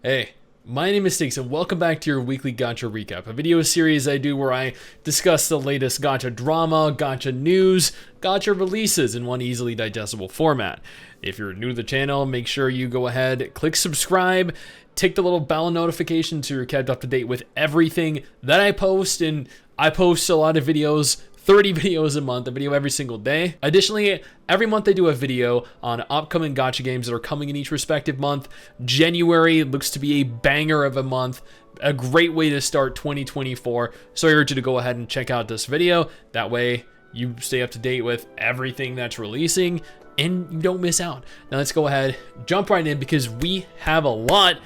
Hey, my name is Stix and welcome back to your weekly Gacha recap, a video series I do where I discuss the latest Gacha drama, Gacha news, Gacha releases in one easily digestible format. If you're new to the channel, make sure you go ahead, click subscribe, tick the little bell notification so you're kept up to date with everything that I post, and I post a lot of videos, 30 videos a month, a video every single day. Additionally, every month I do a video on upcoming Gacha games that are coming in each respective month. January looks to be a banger of a month, a great way to start 2024. So I urge you to go ahead and check out this video. That way you stay up to date with everything that's releasing and you don't miss out. Now let's go ahead, jump right in because we have a lot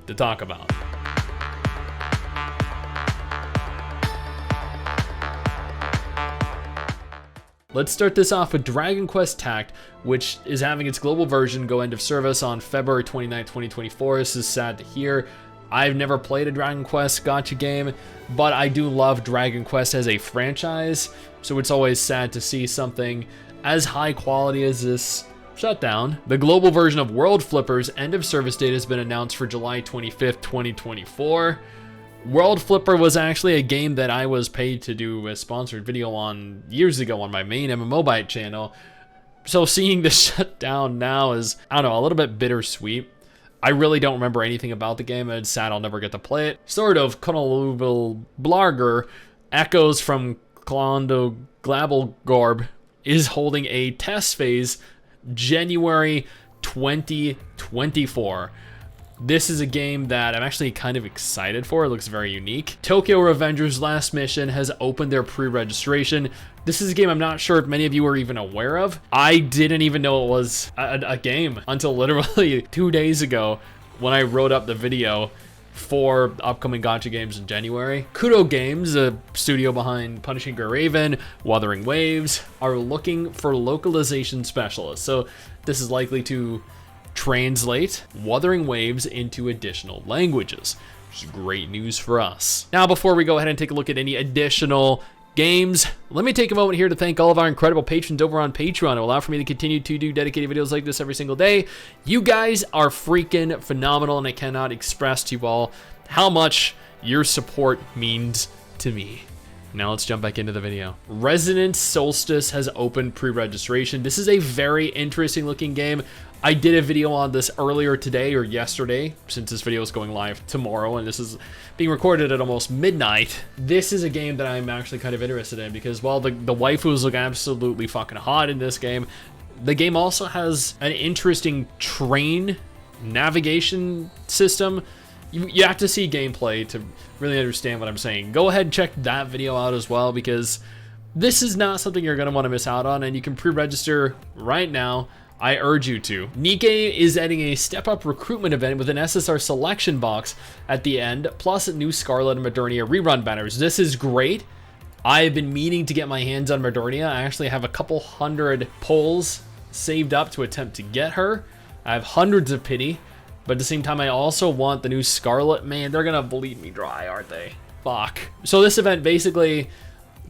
to talk about. Let's start this off with Dragon Quest Tact, which is having its global version go end of service on February 29, 2024. This is sad to hear. I've never played a Dragon Quest Gacha game, but I do love Dragon Quest as a franchise, so it's always sad to see something as high quality as this shut down. The global version of World Flipper's end of service date has been announced for July 25th, 2024. World Flipper was actually a game that I was paid to do a sponsored video on years ago on my main MMObyte channel. So seeing this shut down now is, I don't know, a little bit bittersweet. I really don't remember anything about the game, and it's sad I'll never get to play it. Sort of Konolubil Blarger echoes from Klondo Glabelgorb is holding a test phase January 2024. This is a game that I'm actually kind of excited for. It looks very unique. Tokyo Revenger's last mission has opened their pre-registration. This is a game I'm not sure if many of you are even aware of. I didn't even know it was a game until literally 2 days ago when I wrote up the video for upcoming Gacha games in January. Kudo Games, a studio behind Punishing Gray Raven, Wuthering Waves, are looking for localization specialists. So this is likely to translate Wuthering Waves into additional languages, which is great news for us. Now, before we go ahead and take a look at any additional games, let me take a moment here to thank all of our incredible patrons over on Patreon who allow for me to continue to do dedicated videos like this every single day. You guys are freaking phenomenal, and I cannot express to you all how much your support means to me. Now let's jump back into the video. Resonance Solstice has opened pre-registration. This is a very interesting looking game. I did a video on this earlier today or yesterday, since this video is going live tomorrow and this is being recorded at almost midnight. This is a game that I'm actually kind of interested in because while the waifus look absolutely fucking hot in this game, the game also has an interesting train navigation system. You have to see gameplay to really understand what I'm saying. Go ahead and check that video out as well because this is not something you're going to want to miss out on, and you can pre-register right now. I urge you to. Nikke is adding a step-up recruitment event with an SSR selection box at the end, plus new Scarlet and Modernia rerun banners. This is great. I've been meaning to get my hands on Modernia. I actually have a couple hundred polls saved up to attempt to get her. I have hundreds of pity. But at the same time, I also want the new Scarlet. Man, they're gonna bleed me dry, aren't they? Fuck. So this event basically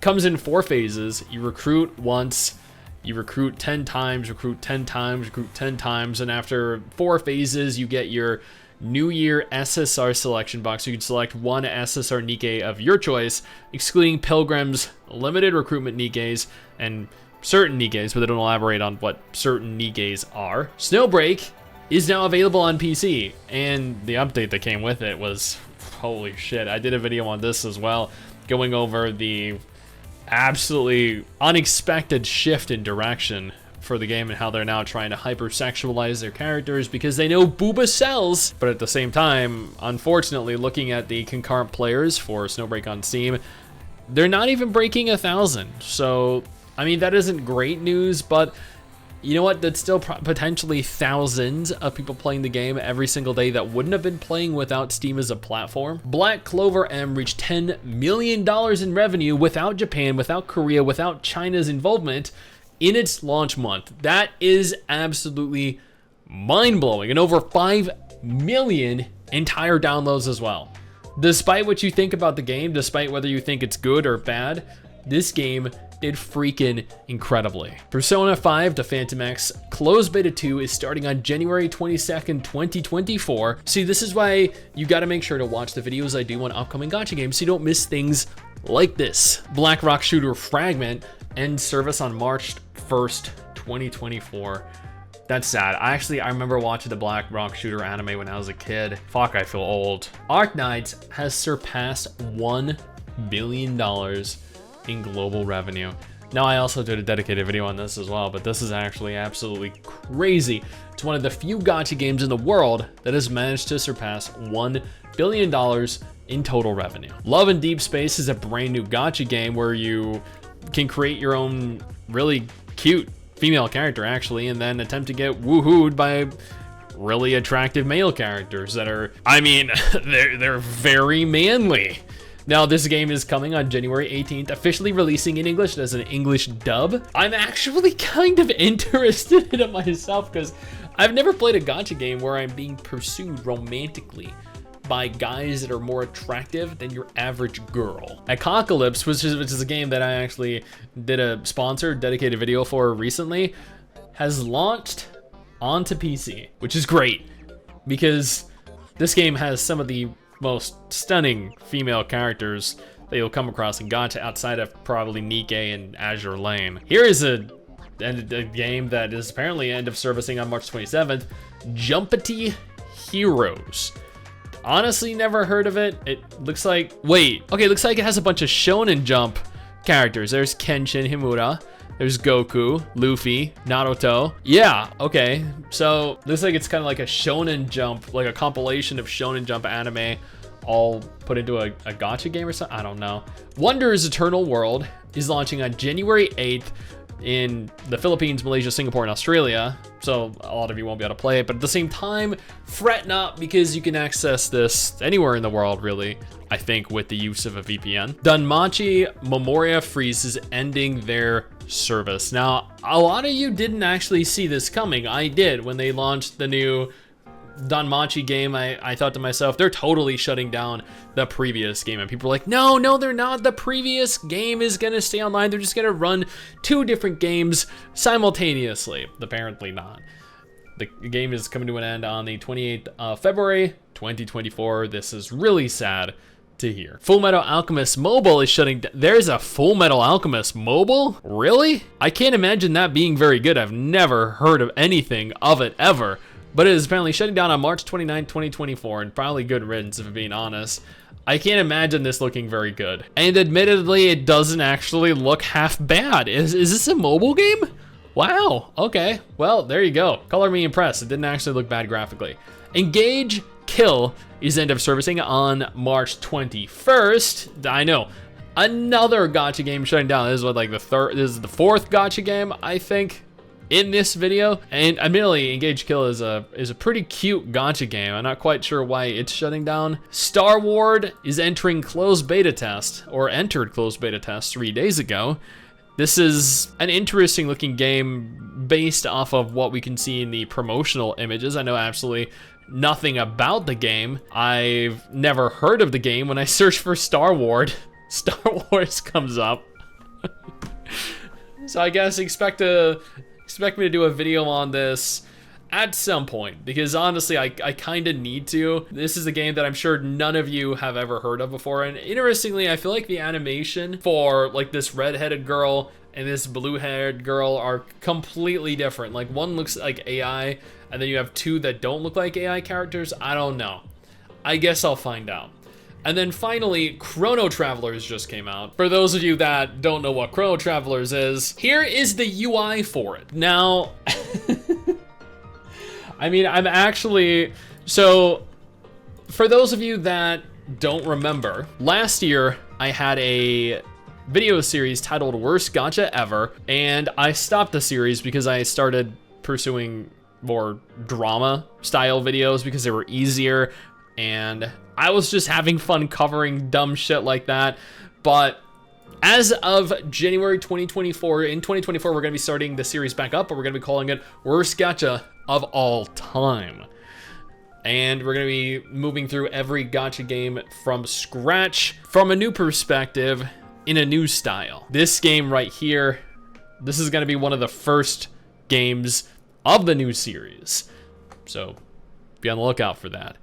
comes in 4 phases. You recruit once, you recruit 10 times, recruit 10 times, recruit 10 times, and after 4 phases, you get your New Year SSR selection box. You can select one SSR Nikke of your choice, excluding Pilgrim's limited recruitment Nikkes and certain Nikkes, but they don't elaborate on what certain Nikkes are. Snowbreak is now available on PC, and the update that came with it was, holy shit. I did a video on this as well, going over the absolutely unexpected shift in direction for the game and how they're now trying to hypersexualize their characters because they know booba sells. But at the same time, unfortunately, looking at the concurrent players for Snowbreak on Steam, they're not even breaking 1,000. So, I mean, that isn't great news, but you know what? That's still potentially thousands of people playing the game every single day that wouldn't have been playing without Steam as a platform. Black Clover M reached $10 million in revenue without Japan, without Korea, without China's involvement in its launch month. That is absolutely mind-blowing, and over 5 million entire downloads as well. Despite what you think about the game, despite whether you think it's good or bad, this game did freaking incredibly. Persona 5 The Phantom X closed beta 2 is starting on January 22nd, 2024. See, this is why you gotta make sure to watch the videos I do on upcoming gacha games so you don't miss things like this. Black Rock Shooter Fragment ends service on March 1st, 2024. That's sad. I remember watching the Black Rock Shooter anime when I was a kid. Fuck, I feel old. Arknights has surpassed $1 billion in global revenue. Now, I also did a dedicated video on this as well, but this is actually absolutely crazy. It's one of the few gacha games in the world that has managed to surpass $1 billion in total revenue. Love in Deep Space is a brand new gacha game where you can create your own really cute female character, actually, and then attempt to get woohooed by really attractive male characters that are, I mean, they're very manly. Now, this game is coming on January 18th, officially releasing in English as an English dub. I'm actually kind of interested in it myself because I've never played a gacha game where I'm being pursued romantically by guys that are more attractive than your average girl. Apocalypse, which is a game that I actually did a sponsored dedicated video for recently, has launched onto PC, which is great because this game has some of the most stunning female characters that you'll come across in gacha outside of probably Nikke and Azure Lane. Here is a game that is apparently end of servicing on March 27th, Jumpity Heroes. Honestly, never heard of it. It looks like, looks like it has a bunch of Shonen Jump characters. There's Kenshin Himura, there's Goku, Luffy, Naruto. Yeah, okay. So looks like it's kind of like a Shonen Jump, like a compilation of Shonen Jump anime all put into a gacha game or something. I don't know. Wonder's Eternal World is launching on January 8th in the Philippines, Malaysia, Singapore, and Australia. So a lot of you won't be able to play it, but at the same time, fret not because you can access this anywhere in the world, really, I think, with the use of a VPN. Danmachi Memoria Freeze is ending their service. Now, a lot of you didn't actually see this coming. I did when they launched the new Danmachi game. I thought to myself, they're totally shutting down the previous game, and people were like, no, they're not. The previous game is gonna stay online. They're just gonna run two different games simultaneously. Apparently not. The game is coming to an end on the 28th of February 2024. This is really sad to hear. Fullmetal Alchemist Mobile is shutting down. There's a Fullmetal Alchemist Mobile? Really? I can't imagine that being very good. I've never heard of anything of it ever. But it is apparently shutting down on March 29, 2024, and probably good riddance, if I'm being honest. I can't imagine this looking very good. And admittedly, it doesn't actually look half bad. Is this a mobile game? Wow, okay. Well, there you go. Color me impressed. It didn't actually look bad graphically. Engage Kill is end of servicing on March 21st. I know. Another gacha game shutting down. This is what, like this is the fourth gacha game, I think, in this video. And admittedly, Engage Kill is a pretty cute gacha game. I'm not quite sure why it's shutting down. Star Wars is entering closed beta test, or entered closed beta test 3 days ago. This is an interesting looking game based off of what we can see in the promotional images. I know absolutely nothing about the game. I've never heard of the game. When I search for Star Wars comes up. So I guess expect me to do a video on this at some point, because honestly, I kind of need to. This is a game that I'm sure none of you have ever heard of before, and interestingly, I feel like the animation for like this red-headed girl and this blue-haired girl are completely different. Like one looks like AI, and then you have two that don't look like AI characters. I don't know. I guess I'll find out. And then finally, Chrono Travelers just came out. For those of you that don't know what Chrono Travelers is, here is the UI for it. Now, I mean, so for those of you that don't remember, last year I had a video series titled Worst Gacha Ever, and I stopped the series because I started pursuing more drama style videos because they were easier, and I was just having fun covering dumb shit like that. But as of January 2024, in 2024, we're going to be starting the series back up, but we're going to be calling it Worst Gacha of All Time. And we're going to be moving through every gacha game from scratch, from a new perspective, in a new style. This game right here, this is going to be one of the first games of the new series. So be on the lookout for that.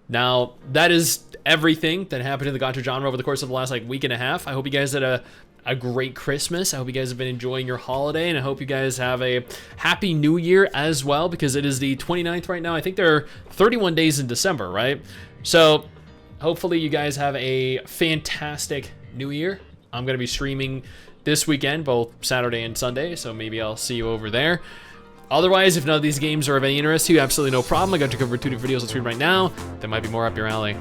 Now, that is everything that happened in the gacha genre over the course of the last like week and a half. I hope you guys had a great Christmas. I hope you guys have been enjoying your holiday, and I hope you guys have a happy new year as well, because it is the 29th right now. I think there are 31 days in December, right? So hopefully you guys have a fantastic new year. I'm going to be streaming this weekend, both Saturday and Sunday, so maybe I'll see you over there. Otherwise, if none of these games are of any interest to you, absolutely no problem. I got you covered 2 different videos on screen right now that might be more up your alley.